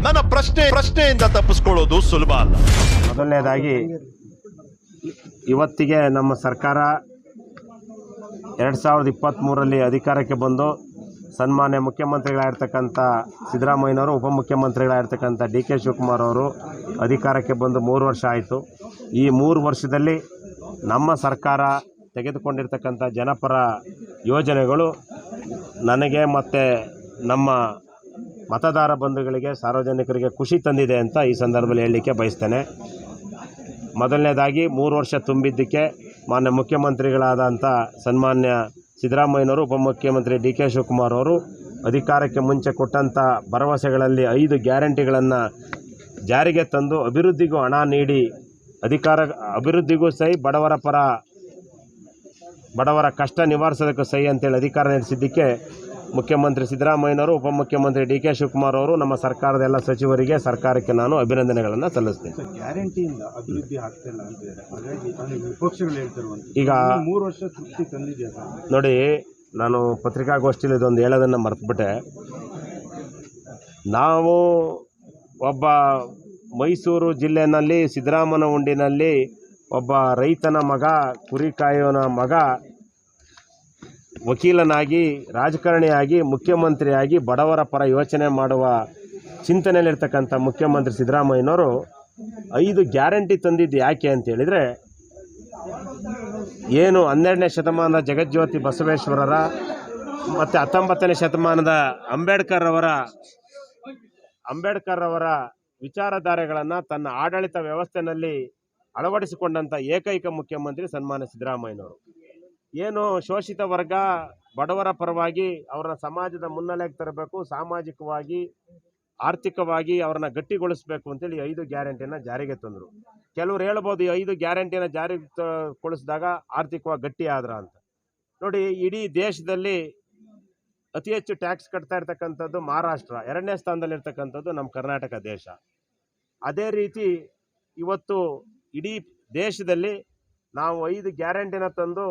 ನನ್ನ ಪ್ರಶ್ನೆಯಿಂದ ತಪ್ಪಿಸ್ಕೊಳ್ಳೋದು ಸುಲಭ ಅಲ್ಲ. ಮೊದಲನೇದಾಗಿ ಇವತ್ತಿಗೆ ನಮ್ಮ ಸರ್ಕಾರ 2023ರಲ್ಲಿ ಅಧಿಕಾರಕ್ಕೆ ಬಂದು ಸನ್ಮಾನ್ಯ ಮುಖ್ಯಮಂತ್ರಿಗಳಾಗಿರ್ತಕ್ಕಂಥ ಸಿದ್ದರಾಮಯ್ಯನವರು, ಉಪಮುಖ್ಯಮಂತ್ರಿಗಳಾಗಿರ್ತಕ್ಕಂಥ ಡಿ ಕೆ ಶಿವಕುಮಾರ್ ಅವರು ಅಧಿಕಾರಕ್ಕೆ ಬಂದು 3 ವರ್ಷ ಆಯಿತು. ಈ 3 ವರ್ಷದಲ್ಲಿ ನಮ್ಮ ಸರ್ಕಾರ ತೆಗೆದುಕೊಂಡಿರ್ತಕ್ಕಂಥ ಜನಪರ ಯೋಜನೆಗಳು ನನಗೆ ಮತ್ತು ನಮ್ಮ ಮತದಾರ ಬಂಧುಗಳಿಗೆ, ಸಾರ್ವಜನಿಕರಿಗೆ ಖುಷಿ ತಂದಿದೆ ಅಂತ ಈ ಸಂದರ್ಭದಲ್ಲಿ ಹೇಳಲಿಕ್ಕೆ ಬಯಸ್ತೇನೆ. ಮೊದಲನೇದಾಗಿ 3 ವರ್ಷ ತುಂಬಿದ್ದಕ್ಕೆ ಮಾನ್ಯ ಮುಖ್ಯಮಂತ್ರಿಗಳಾದಂಥ ಸನ್ಮಾನ್ಯ ಸಿದ್ದರಾಮಯ್ಯನವರು, ಉಪಮುಖ್ಯಮಂತ್ರಿ ಡಿ ಕೆ ಶಿವಕುಮಾರ್ ಅವರು ಅಧಿಕಾರಕ್ಕೆ ಮುಂಚೆ ಕೊಟ್ಟಂಥ ಭರವಸೆಗಳಲ್ಲಿ 5 ಗ್ಯಾರಂಟಿಗಳನ್ನು ಜಾರಿಗೆ ತಂದು ಅಭಿವೃದ್ಧಿಗೂ ಹಣ ನೀಡಿ ಅಭಿವೃದ್ಧಿಗೂ ಸೈ, ಬಡವರ ಕಷ್ಟ ನಿವಾರಿಸೋದಕ್ಕೂ ಸೈ ಅಂತೇಳಿ ಅಧಿಕಾರ ನಡೆಸಿದ್ದಕ್ಕೆ ಮುಖ್ಯಮಂತ್ರಿ ಸಿದ್ದರಾಮಯ್ಯನವರು, ಉಪಮುಖ್ಯಮಂತ್ರಿ ಡಿ ಕೆ ಶಿವಕುಮಾರ್ ಅವರು, ನಮ್ಮ ಸರ್ಕಾರದ ಎಲ್ಲ ಸಚಿವರಿಗೆ, ಸರ್ಕಾರಕ್ಕೆ ನಾನು ಅಭಿನಂದನೆಗಳನ್ನು ಸಲ್ಲಿಸ್ತೇನೆ. ಗ್ಯಾರಂಟಿಯಿಂದ ಅಭಿವೃದ್ಧಿ ಆಗ್ತಿಲ್ಲ ಅಂತಿದ್ದಾರೆ. ಹಾಗಾಗಿ ವಿಪಕ್ಷಗಳು ಹೇಳ್ತಿರುವಂತೆ ಈಗ 3 ವರ್ಷ ತೃಪ್ತಿ ತಂದಿದೆಯಾ ಸರ್? ನೋಡಿ, ನಾನು ಪತ್ರಿಕಾಗೋಷ್ಠಿಯಲ್ಲಿ ಇದೊಂದು ಹೇಳೋದನ್ನು ಮರೆತುಬಿಟ್ಟೆ. ನಾವು ಒಬ್ಬ ಮೈಸೂರು ಜಿಲ್ಲೆಯಲ್ಲಿ ಸಿದ್ದರಾಮನಹುಂಡಿನಲ್ಲಿ ಒಬ್ಬ ರೈತನ ಮಗ, ಕುರಿ ಕಾಯೋನ ಮಗ, ವಕೀಲನಾಗಿ, ರಾಜಕಾರಣಿಯಾಗಿ, ಮುಖ್ಯಮಂತ್ರಿಯಾಗಿ ಬಡವರ ಪರ ಯೋಚನೆ ಮಾಡುವ ಚಿಂತನೆಯಲ್ಲಿರ್ತಕ್ಕಂಥ ಮುಖ್ಯಮಂತ್ರಿ ಸಿದ್ದರಾಮಯ್ಯನವರು 5 ಗ್ಯಾರಂಟಿ ತಂದಿದ್ದು ಯಾಕೆ ಅಂತ ಹೇಳಿದರೆ, ಏನು 12ನೇ ಶತಮಾನದ ಜಗಜ್ಯೋತಿ ಬಸವೇಶ್ವರರ ಮತ್ತು 19ನೇ ಶತಮಾನದ ಅಂಬೇಡ್ಕರ್ ಅವರ ವಿಚಾರಧಾರೆಗಳನ್ನು ತನ್ನ ಆಡಳಿತ ವ್ಯವಸ್ಥೆಯಲ್ಲಿ ಅಳವಡಿಸಿಕೊಂಡಂಥ ಏಕೈಕ ಮುಖ್ಯಮಂತ್ರಿ ಸನ್ಮಾನ್ಯ ಸಿದ್ದರಾಮಯ್ಯನವರು. ಏನು ಶೋಷಿತ ವರ್ಗ, ಬಡವರ ಪರವಾಗಿ ಅವರ ಸಮಾಜದ ಮುನ್ನೆಲೆಗೆ ತರಬೇಕು, ಸಾಮಾಜಿಕವಾಗಿ, ಆರ್ಥಿಕವಾಗಿ ಅವ್ರನ್ನ ಗಟ್ಟಿಗೊಳಿಸಬೇಕು ಅಂತೇಳಿ 5 ಗ್ಯಾರಂಟಿಯನ್ನು ಜಾರಿಗೆ ತಂದರು. ಕೆಲವರು ಹೇಳ್ಬೋದು, ಈ 5 ಗ್ಯಾರಂಟಿಯನ್ನು ಜಾರಿಗೊಳಿಸಿದಾಗ ಆರ್ಥಿಕವಾಗಿ ಗಟ್ಟಿ ಆದ್ರ ಅಂತ. ನೋಡಿ, ಇಡೀ ದೇಶದಲ್ಲಿ ಅತಿ ಹೆಚ್ಚು ಟ್ಯಾಕ್ಸ್ ಕಟ್ತಾ ಇರ್ತಕ್ಕಂಥದ್ದು ಮಹಾರಾಷ್ಟ್ರ, 2ನೇ ಸ್ಥಾನದಲ್ಲಿರ್ತಕ್ಕಂಥದ್ದು ನಮ್ಮ ಕರ್ನಾಟಕ ದೇಶ. ಅದೇ ರೀತಿ ಇವತ್ತು ಇಡೀ ದೇಶದಲ್ಲಿ ನಾವು 5 ಗ್ಯಾರಂಟಿನ ತಂದು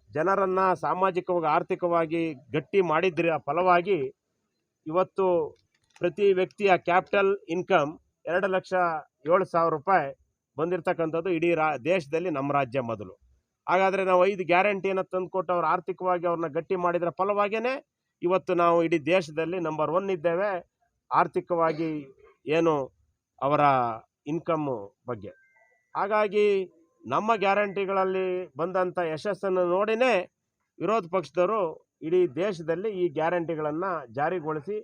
ಜನರನ್ನು ಸಾಮಾಜಿಕವಾಗಿ, ಆರ್ಥಿಕವಾಗಿ ಗಟ್ಟಿ ಮಾಡಿದ್ರ ಫಲವಾಗಿ ಇವತ್ತು ಪ್ರತಿ ವ್ಯಕ್ತಿಯ ಕ್ಯಾಪಿಟಲ್ ಇನ್ಕಮ್ 2,07,000 ರೂಪಾಯಿ ಬಂದಿರತಕ್ಕಂಥದ್ದು ಇಡೀ ದೇಶದಲ್ಲಿ ನಮ್ಮ ರಾಜ್ಯ ಮೊದಲು. ಹಾಗಾದರೆ ನಾವು 5 ಗ್ಯಾರಂಟಿಯನ್ನು ತಂದುಕೊಟ್ಟು ಅವ್ರು ಆರ್ಥಿಕವಾಗಿ ಅವ್ರನ್ನ ಗಟ್ಟಿ ಮಾಡಿದ್ರ ಫಲವಾಗಿಯೇ ಇವತ್ತು ನಾವು ಇಡೀ ದೇಶದಲ್ಲಿ ನಂಬರ್ 1 ಇದ್ದೇವೆ ಆರ್ಥಿಕವಾಗಿ, ಏನು ಅವರ ಇನ್ಕಮ್ಮು ಬಗ್ಗೆ. ಹಾಗಾಗಿ ನಮ್ಮ ಗ್ಯಾರಂಟಿಗಳಲ್ಲಿ ಬಂದಂಥ ಯಶಸ್ಸನ್ನು ನೋಡಿನೇ ವಿರೋಧ ಪಕ್ಷದವರು ಇಡೀ ದೇಶದಲ್ಲಿ ಈ ಗ್ಯಾರಂಟಿಗಳನ್ನು ಜಾರಿಗೊಳಿಸಿ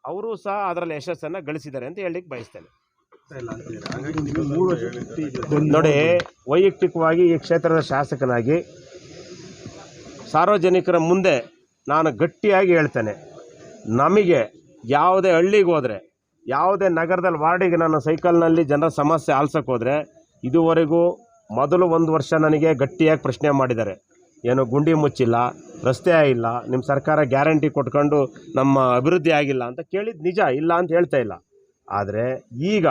ಅವರು ಸಹ ಅದರಲ್ಲಿ ಯಶಸ್ಸನ್ನು ಗಳಿಸಿದ್ದಾರೆ ಅಂತ ಹೇಳಲಿಕ್ಕೆ ಬಯಸ್ತೇನೆ. ನೋಡಿ, ವೈಯಕ್ತಿಕವಾಗಿ ಈ ಕ್ಷೇತ್ರದ ಶಾಸಕನಾಗಿ ಸಾರ್ವಜನಿಕರ ಮುಂದೆ ನಾನು ಗಟ್ಟಿಯಾಗಿ ಹೇಳ್ತೇನೆ, ನಮಗೆ ಯಾವುದೇ ಹಳ್ಳಿಗೆ ಹೋದರೆ, ಯಾವುದೇ ನಗರದಲ್ಲಿ ವಾರ್ಡಿಗೆ ನಾನು ಸೈಕಲ್ನಲ್ಲಿ ಜನರ ಸಮಸ್ಯೆ ಆಲಿಸೋಕೆ ಹೋದರೆ, ಇದುವರೆಗೂ ಮೊದಲು 1 ವರ್ಷ ನನಗೆ ಗಟ್ಟಿಯಾಗಿ ಪ್ರಶ್ನೆ ಮಾಡಿದ್ದಾರೆ. ಏನು ಗುಂಡಿ ಮುಚ್ಚಿಲ್ಲ, ರಸ್ತೆ ಆಗಿಲ್ಲ, ನಿಮ್ಮ ಸರ್ಕಾರ ಗ್ಯಾರಂಟಿ ಕೊಟ್ಕೊಂಡು ನಮ್ಮ ಅಭಿವೃದ್ಧಿ ಆಗಿಲ್ಲ ಅಂತ ಕೇಳಿದ್ದು ನಿಜ, ಇಲ್ಲ ಅಂತ ಹೇಳ್ತಾ ಇಲ್ಲ. ಆದರೆ ಈಗ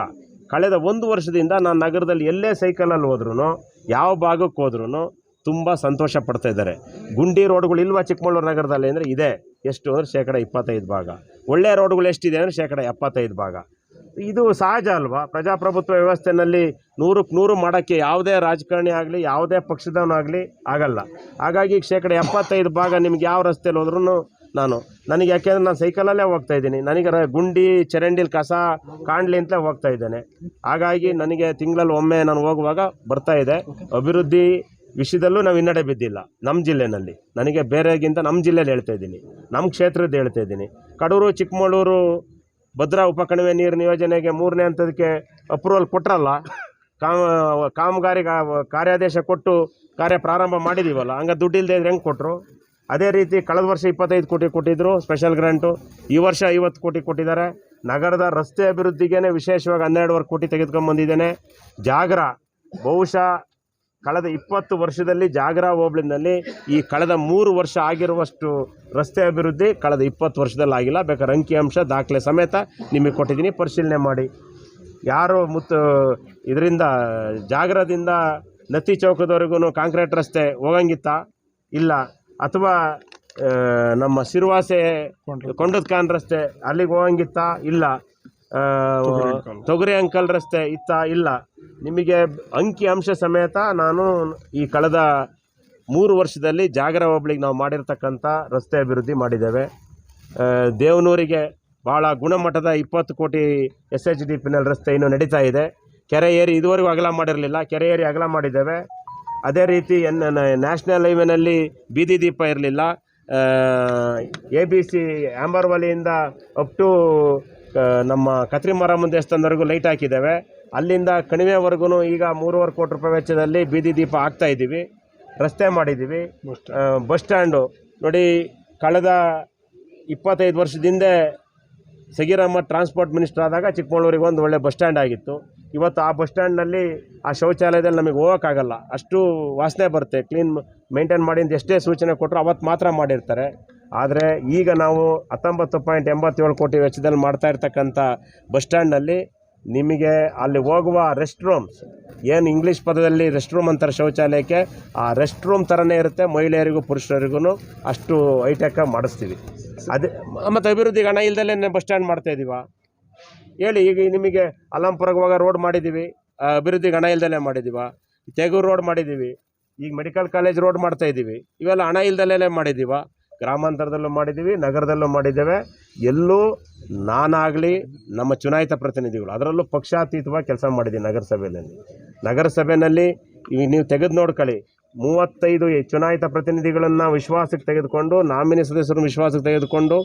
ಕಳೆದ 1 ವರ್ಷದಿಂದ ನಾನು ನಗರದಲ್ಲಿ ಎಲ್ಲೇ ಸೈಕಲಲ್ಲಿ ಹೋದ್ರೂ, ಯಾವ ಭಾಗಕ್ಕೆ ಹೋದ್ರೂ ತುಂಬ ಸಂತೋಷ ಪಡ್ತಾ ಇದ್ದಾರೆ. ಗುಂಡಿ ರೋಡ್ಗಳು ಇಲ್ವಾ ಚಿಕ್ಕಮಗಳೂರು ನಗರದಲ್ಲಿ ಅಂದರೆ ಇದೆ. ಎಷ್ಟು ಅಂದರೆ 25% ಭಾಗ. ಒಳ್ಳೆಯ ರೋಡ್ಗಳು ಎಷ್ಟಿದೆ ಅಂದರೆ 75% ಭಾಗ. ಇದು ಸಹಜ ಅಲ್ವಾ? ಪ್ರಜಾಪ್ರಭುತ್ವ ವ್ಯವಸ್ಥೆಯಲ್ಲಿ 100ಕ್ಕೆ 100 ಮಾಡೋಕ್ಕೆ ಯಾವುದೇ ರಾಜಕಾರಣಿ ಆಗಲಿ, ಯಾವುದೇ ಪಕ್ಷದವನಾಗಲಿ ಆಗಲ್ಲ. ಹಾಗಾಗಿ 75% ಭಾಗ ನಿಮ್ಗೆ ಯಾವ ರಸ್ತೆಯಲ್ಲಿ ಹೋದ್ರೂ ನನಗೆ, ಯಾಕೆಂದರೆ ನಾನು ಸೈಕಲಲ್ಲೇ ಹೋಗ್ತಾ ಇದ್ದೀನಿ, ನನಗೆ ಗುಂಡಿ ಚರಂಡಿಲಿ ಕಸ ಕಾಣಲಿ ಅಂತಲೇ ಹೋಗ್ತಾ ಇದ್ದೇನೆ. ಹಾಗಾಗಿ ನನಗೆ ತಿಂಗಳಲ್ಲಿ ಒಮ್ಮೆ ನಾನು ಹೋಗುವಾಗ ಬರ್ತಾ ಇದೆ. ಅಭಿವೃದ್ಧಿ ವಿಷಯದಲ್ಲೂ ನಾವು ಹಿನ್ನಡೆ ಬಿದ್ದಿಲ್ಲ ನಮ್ಮ ಜಿಲ್ಲೆಯಲ್ಲಿ. ನನಗೆ ಬೇರೆಗಿಂತ ನಮ್ಮ ಜಿಲ್ಲೆಯಲ್ಲಿ ಹೇಳ್ತಾ ಇದ್ದೀನಿ, ನಮ್ಮ ಕ್ಷೇತ್ರದ ಹೇಳ್ತಾ ಇದ್ದೀನಿ. ಕಡೂರು ಚಿಕ್ಕಮಗಳೂರು ಭದ್ರಾ ಉಪಕಣಿವೆ ನೀರು ನಿಯೋಜನೆಗೆ 3ನೇ ಹಂತದಕ್ಕೆ ಅಪ್ರೂವಲ್ ಕೊಟ್ಟರಲ್ಲ, ಕಾಮಗಾರಿ ಕಾರ್ಯಾದೇಶ ಕೊಟ್ಟು ಕಾರ್ಯ ಪ್ರಾರಂಭ ಮಾಡಿದ್ದೀವಲ್ಲ, ಹಂಗೆ ದುಡ್ಡು ಇಲ್ಲದೆ ಇದ್ರೆ ಹೆಂಗೆ ಕೊಟ್ಟರು? ಅದೇ ರೀತಿ ಕಳೆದ ವರ್ಷ 25 ಕೋಟಿ ಕೊಟ್ಟಿದ್ದರು ಸ್ಪೆಷಲ್ ಗ್ರಾಂಟು, ಈ ವರ್ಷ 50 ಕೋಟಿ ಕೊಟ್ಟಿದ್ದಾರೆ. ನಗರದ ರಸ್ತೆ ಅಭಿವೃದ್ಧಿಗೆ ವಿಶೇಷವಾಗಿ 12.5 ಕೋಟಿ ತೆಗೆದುಕೊಂಡ್ಬಂದಿದ್ದೇನೆ. ಜಾಗರ ಬಹುಶಃ ಕಳೆದ 20 ವರ್ಷದಲ್ಲಿ ಜಾಗರ ಹೋಬಳಿನಲ್ಲಿ ಈ ಕಳೆದ 3 ವರ್ಷ ಆಗಿರುವಷ್ಟು ರಸ್ತೆ ಅಭಿವೃದ್ಧಿ ಕಳೆದ 20 ವರ್ಷದಲ್ಲಿ ಆಗಿಲ್ಲ. ಬೇಕಾದ್ರೆ ಅಂಕಿಅಂಶ ದಾಖಲೆ ಸಮೇತ ನಿಮಗೆ ಕೊಟ್ಟಿದ್ದೀನಿ, ಪರಿಶೀಲನೆ ಮಾಡಿ. ಯಾರು ಇದರಿಂದ ಜಾಗರದಿಂದ ನತ್ತಿ ಚೌಕದವರೆಗೂ ಕಾಂಕ್ರೀಟ್ ರಸ್ತೆ ಹೋಗಂಗಿತ್ತಾ? ಇಲ್ಲ. ಅಥವಾ ನಮ್ಮ ಸಿರುವಾಸೆ ಕೊಂಡದ ಖಾನ್ ರಸ್ತೆ ಅಲ್ಲಿಗೆ ಹೋಗಂಗಿತ್ತಾ? ಇಲ್ಲ. ತೊಗರಿ ಅಂಕಲ್ ರಸ್ತೆ ಇತ್ತ ಇಲ್ಲ. ನಿಮಗೆ ಅಂಕಿ ಅಂಶ ಸಮೇತ ನಾನು ಈ ಕಳೆದ 3 ವರ್ಷದಲ್ಲಿ ಜಾಗರ ಹೋಬಳಿಗೆ ನಾವು ಮಾಡಿರ್ತಕ್ಕಂಥ ರಸ್ತೆ ಅಭಿವೃದ್ಧಿ ಮಾಡಿದ್ದೇವೆ. ದೇವನೂರಿಗೆ ಭಾಳ ಗುಣಮಟ್ಟದ 20 ಕೋಟಿ SHDPನಲ್ಲಿ ರಸ್ತೆ ಇನ್ನೂ ನಡೀತಾ ಇದೆ. ಕೆರೆ ಏರಿ ಇದುವರೆಗೂ ಅಗಲ ಮಾಡಿರಲಿಲ್ಲ, ಕೆರೆ ಏರಿ ಅಗಲ ಮಾಡಿದ್ದೇವೆ. ಅದೇ ರೀತಿ ನ್ಯಾಷನಲ್ ಹೈವೇನಲ್ಲಿ ಬೀದಿ ದೀಪ ಇರಲಿಲ್ಲ. ABC ಆಂಬರ್ವಾಲಿಯಿಂದ ಅಪ್ ಟು ನಮ್ಮ ಕತ್ರಿಮಾರಮ್ಮನ ದೇವಸ್ಥಾನದವರೆಗೂ ಲೈಟ್ ಹಾಕಿದ್ದೇವೆ. ಅಲ್ಲಿಂದ ಕಣಿವೆವರೆಗೂ ಈಗ 3.5 ಕೋಟಿ ರೂಪಾಯಿ ವೆಚ್ಚದಲ್ಲಿ ಬೀದಿ ದೀಪ ಹಾಕ್ತಾ ಇದ್ದೀವಿ. ರಸ್ತೆ ಮಾಡಿದ್ದೀವಿ. ಬಸ್ ಸ್ಟ್ಯಾಂಡು ನೋಡಿ, ಕಳೆದ 25 ವರ್ಷದಿಂದ ಸಗೀರ್ ಅಹ್ಮದ್ ಟ್ರಾನ್ಸ್ಪೋರ್ಟ್ ಮಿನಿಸ್ಟರ್ ಆದಾಗ ಚಿಕ್ಕಮಗಳೂರಿಗೆ ಒಂದು ಒಳ್ಳೆ ಬಸ್ ಸ್ಟ್ಯಾಂಡ್ ಆಗಿತ್ತು. ಇವತ್ತು ಆ ಬಸ್ ಸ್ಟ್ಯಾಂಡ್ನಲ್ಲಿ ಆ ಶೌಚಾಲಯದಲ್ಲಿ ನಮಗೆ ಹೋಗೋಕ್ಕಾಗಲ್ಲ, ಅಷ್ಟು ವಾಸನೆ ಬರುತ್ತೆ. ಕ್ಲೀನ್ ಮೇಂಟೈನ್ ಮಾಡಿ ಅಂತ ಎಷ್ಟೇ ಸೂಚನೆ ಕೊಟ್ಟರು ಅವತ್ತು ಮಾತ್ರ ಮಾಡಿರ್ತಾರೆ. ಆದರೆ ಈಗ ನಾವು 19.87 ಕೋಟಿ ವೆಚ್ಚದಲ್ಲಿ ಮಾಡ್ತಾ ಇರ್ತಕ್ಕಂಥ ಬಸ್ ಸ್ಟ್ಯಾಂಡ್ನಲ್ಲಿ ನಿಮಗೆ ಅಲ್ಲಿ ಹೋಗುವ ರೆಸ್ಟ್ ರೂಮ್ಸ್, ಏನು ಇಂಗ್ಲೀಷ್ ಪದದಲ್ಲಿ ರೆಸ್ಟ್ ರೂಮ್ ಅಂತಾರೆ ಶೌಚಾಲಯಕ್ಕೆ, ಆ ರೆಸ್ಟ್ ರೂಮ್ ಥರನೇ ಇರುತ್ತೆ. ಮಹಿಳೆಯರಿಗೂ ಪುರುಷರಿಗೂ ಅಷ್ಟು ಹೈಟೆಕ್ಕಾಗಿ ಮಾಡಿಸ್ತೀವಿ. ಅದೇ ಮತ್ತು ಅಭಿವೃದ್ಧಿಗೆ ಹಣ ಇಲ್ದಲೇ ಬಸ್ ಸ್ಟ್ಯಾಂಡ್ ಮಾಡ್ತಾಯಿದ್ದೀವ ಹೇಳಿ. ಈಗ ನಿಮಗೆ ಅಲ್ಲಂಪುರಗೆ ಹೋಗೋ ರೋಡ್ ಮಾಡಿದ್ದೀವಿ, ಅಭಿವೃದ್ಧಿಗೆ ಹಣ ಇಲ್ದಲೇ ಮಾಡಿದ್ದೀವ. ತೆಗೂರು ರೋಡ್ ಮಾಡಿದ್ದೀವಿ, ಈಗ ಮೆಡಿಕಲ್ ಕಾಲೇಜ್ ರೋಡ್ ಮಾಡ್ತಾಯಿದ್ದೀವಿ. ಇವೆಲ್ಲ ಹಣ ಇಲ್ದಲೇ ಮಾಡಿದ್ದೀವ. ಗ್ರಾಮಾಂತರದಲ್ಲೂ ಮಾಡಿದ್ದೀವಿ, ನಗರದಲ್ಲೂ ಮಾಡಿದ್ದೇವೆ. ಎಲ್ಲೂ ನಾನಾಗಲಿ ನಮ್ಮ ಚುನಾಯಿತ ಪ್ರತಿನಿಧಿಗಳು, ಅದರಲ್ಲೂ ಪಕ್ಷಾತೀತವಾಗಿ ಕೆಲಸ ಮಾಡಿದ್ದೀವಿ. ನಗರಸಭೆಯಲ್ಲಿ ಈಗ ನೀವು ತೆಗೆದು ನೋಡ್ಕೊಳ್ಳಿ, 35 ಚುನಾಯಿತ ಪ್ರತಿನಿಧಿಗಳನ್ನು ವಿಶ್ವಾಸಕ್ಕೆ ತೆಗೆದುಕೊಂಡು, ನಾಮಿನಿ ಸದಸ್ಯರು ವಿಶ್ವಾಸಕ್ಕೆ ತೆಗೆದುಕೊಂಡು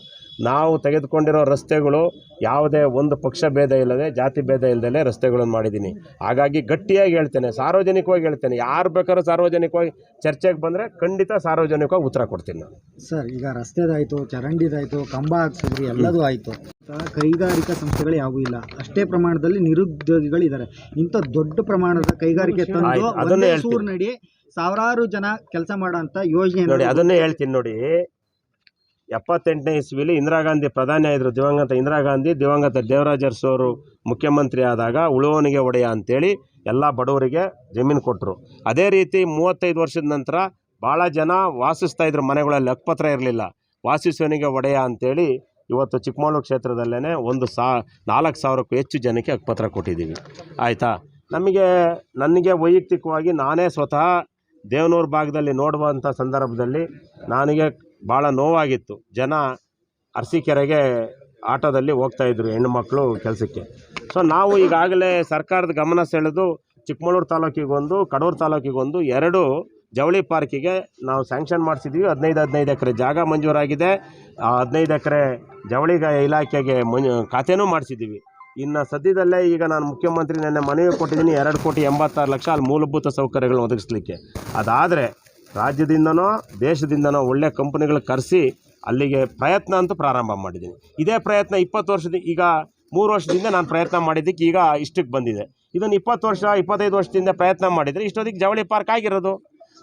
ನಾವು ತೆಗೆದುಕೊಂಡಿರೋ ರಸ್ತೆಗಳು ಯಾವುದೇ ಒಂದು ಪಕ್ಷ ಭೇದ ಇಲ್ಲದೆ, ಜಾತಿ ಭೇದ ಇಲ್ಲದೆ ರಸ್ತೆಗಳನ್ನು ಮಾಡಿದ್ದೀನಿ. ಹಾಗಾಗಿ ಗಟ್ಟಿಯಾಗಿ ಹೇಳ್ತೇನೆ, ಸಾರ್ವಜನಿಕವಾಗಿ ಹೇಳ್ತೇನೆ, ಯಾರು ಬೇಕಾದ್ರೂ ಸಾರ್ವಜನಿಕವಾಗಿ ಚರ್ಚೆಗೆ ಬಂದರೆ ಖಂಡಿತ ಸಾರ್ವಜನಿಕವಾಗಿ ಉತ್ತರ ಕೊಡ್ತೀನಿ ನಾನು. ಸರ್, ಈಗ ರಸ್ತೆದಾಯಿತು, ಚರಂಡಿದಾಯಿತು, ಕಂಬ ಹಾಕ್ಸಿದ್ರಿ, ಎಲ್ಲದೂ ಆಯಿತು. ಕೈಗಾರಿಕಾ ಸಂಸ್ಥೆಗಳು ಯಾವುದೂ ಇಲ್ಲ. ಅಷ್ಟೇ ಪ್ರಮಾಣದಲ್ಲಿ ನಿರುದ್ಯೋಗಿಗಳಿದ್ದಾರೆ. ಇಂಥ ದೊಡ್ಡ ಪ್ರಮಾಣದ ಕೈಗಾರಿಕೆ ತಂದು ಸೂರ್ನಡಿ ಸಾವಿರಾರು ಜನ ಕೆಲಸ ಮಾಡೋಂಥ ಯೋಜನೆ ನೋಡಿ. ಅದನ್ನೇ ಹೇಳ್ತೀನಿ ನೋಡಿ. 78ನೇ ಇಸ್ವಿಲಿ ಇಂದಿರಾ ಗಾಂಧಿ ಪ್ರಧಾನಿ ಆದರು, ದಿವಂಗತ ಇಂದಿರಾ ಗಾಂಧಿ, ದಿವಂಗತ ದೇವರಾಜ ಅರಸು ಅವರು ಮುಖ್ಯಮಂತ್ರಿ ಆದಾಗ ಉಳುವವನಿಗೆ ಒಡೆಯ ಅಂತೇಳಿ ಎಲ್ಲ ಬಡವರಿಗೆ ಜಮೀನು ಕೊಟ್ಟರು. ಅದೇ ರೀತಿ 35 ವರ್ಷದ ನಂತರ ಭಾಳ ಜನ ವಾಸಿಸ್ತಾ ಇದ್ರು ಮನೆಗಳಲ್ಲಿ, ಹಕ್ಕುಪತ್ರ ಇರಲಿಲ್ಲ. ವಾಸಿಸುವವನಿಗೆ ಒಡೆಯ ಅಂತೇಳಿ ಇವತ್ತು ಚಿಕ್ಕಮಗಳೂರು ಕ್ಷೇತ್ರದಲ್ಲೇ 4,000ಕ್ಕೂ ಹೆಚ್ಚು ಜನಕ್ಕೆ ಹಕ್ಕುಪತ್ರ ಕೊಟ್ಟಿದ್ದೀವಿ. ಆಯಿತಾ. ನನಗೆ ವೈಯಕ್ತಿಕವಾಗಿ ನಾನೇ ಸ್ವತಃ ದೇವನೂರು ಭಾಗದಲ್ಲಿ ನೋಡುವಂಥ ಸಂದರ್ಭದಲ್ಲಿ ನನಗೆ ಭಾಳ ನೋವಾಗಿತ್ತು. ಜನ ಅರಸೀಕೆರೆಗೆ ಆಟೋದಲ್ಲಿ ಹೋಗ್ತಾಯಿದ್ರು ಹೆಣ್ಣುಮಕ್ಕಳು ಕೆಲಸಕ್ಕೆ. ಸೊ ನಾವು ಈಗಾಗಲೇ ಸರ್ಕಾರದ ಗಮನ ಸೆಳೆದು ಚಿಕ್ಕಮಗಳೂರು ತಾಲೂಕಿಗೊಂದು, ಕಡೂರು ತಾಲೂಕಿಗೊಂದು 2 ಜವಳಿ ಪಾರ್ಕಿಗೆ ನಾವು ಸ್ಯಾಂಕ್ಷನ್ ಮಾಡಿಸಿದ್ವಿ. 15 ಎಕರೆ ಜಾಗ ಮಂಜೂರಾಗಿದೆ. 15 ಎಕರೆ ಜವಳಿ ಇಲಾಖೆಗೆ ಖಾತೆನೂ ಮಾಡಿಸಿದ್ದೀವಿ. ಇನ್ನು ಸದ್ಯದಲ್ಲೇ ಈಗ ನಾನು ಮುಖ್ಯಮಂತ್ರಿ ನೆನ್ನೆ ಮನವಿ ಕೊಟ್ಟಿದ್ದೀನಿ, 2,86,00,000 ಅಲ್ಲಿ ಮೂಲಭೂತ ಸೌಕರ್ಯಗಳನ್ನು ಒದಗಿಸ್ಲಿಕ್ಕೆ. ಅದಾದರೆ ರಾಜ್ಯದಿಂದನೋ ದೇಶದಿಂದನೋ ಒಳ್ಳೆ ಕಂಪನಿಗಳು ಕರೆಸಿ ಅಲ್ಲಿಗೆ ಪ್ರಯತ್ನ ಅಂತೂ ಪ್ರಾರಂಭ ಮಾಡಿದ್ದೀನಿ. ಇದೇ ಪ್ರಯತ್ನ 20 ವರ್ಷದ, ಈಗ 3 ವರ್ಷದಿಂದ ನಾನು ಪ್ರಯತ್ನ ಮಾಡಿದ್ದಕ್ಕೆ ಈಗ ಇಷ್ಟಕ್ಕೆ ಬಂದಿದೆ. ಇದನ್ನು 20 ವರ್ಷ 25 ವರ್ಷದಿಂದ ಪ್ರಯತ್ನ ಮಾಡಿದರೆ ಇಷ್ಟೊತ್ತಿಗೆ ಜವಳಿ ಪಾರ್ಕ್ ಆಗಿರೋದು.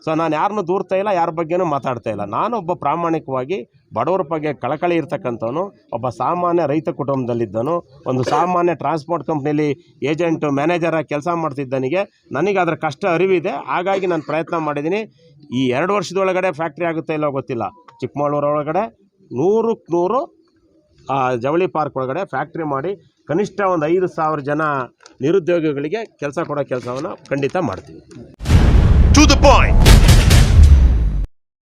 ಸೊ ನಾನು ಯಾರನ್ನೂ ದೂರ್ತಾ ಇಲ್ಲ, ಯಾರ ಬಗ್ಗೆನೂ ಮಾತಾಡ್ತಾ ಇಲ್ಲ. ನಾನೊಬ್ಬ ಪ್ರಾಮಾಣಿಕವಾಗಿ ಬಡವರ ಬಗ್ಗೆ ಕಳಕಳಿ ಇರ್ತಕ್ಕಂಥವನು, ಒಬ್ಬ ಸಾಮಾನ್ಯ ರೈತ ಕುಟುಂಬದಲ್ಲಿದ್ದನು, ಒಂದು ಸಾಮಾನ್ಯ ಟ್ರಾನ್ಸ್ಪೋರ್ಟ್ ಕಂಪ್ನಿಯಲ್ಲಿ ಏಜೆಂಟು ಮ್ಯಾನೇಜರಾಗಿ ಕೆಲಸ ಮಾಡ್ತಿದ್ದನಿಗೆ ನನಗೆ ಅದರ ಕಷ್ಟ ಅರಿವಿದೆ. ಹಾಗಾಗಿ ನಾನು ಪ್ರಯತ್ನ ಮಾಡಿದ್ದೀನಿ. ಈ 2 ವರ್ಷದೊಳಗಡೆ ಫ್ಯಾಕ್ಟ್ರಿ ಆಗುತ್ತಾ ಇಲ್ಲೋ ಗೊತ್ತಿಲ್ಲ. ಚಿಕ್ಕಮಗಳೂರು ಒಳಗಡೆ 100ಕ್ಕೆ 100 ಜವಳಿ ಪಾರ್ಕ್ ಒಳಗಡೆ ಫ್ಯಾಕ್ಟ್ರಿ ಮಾಡಿ ಕನಿಷ್ಠ ಒಂದು 5,000 ಜನ ನಿರುದ್ಯೋಗಿಗಳಿಗೆ ಕೆಲಸ ಕೊಡೋ ಕೆಲಸವನ್ನು ಖಂಡಿತ ಮಾಡ್ತೀವಿ. To the point.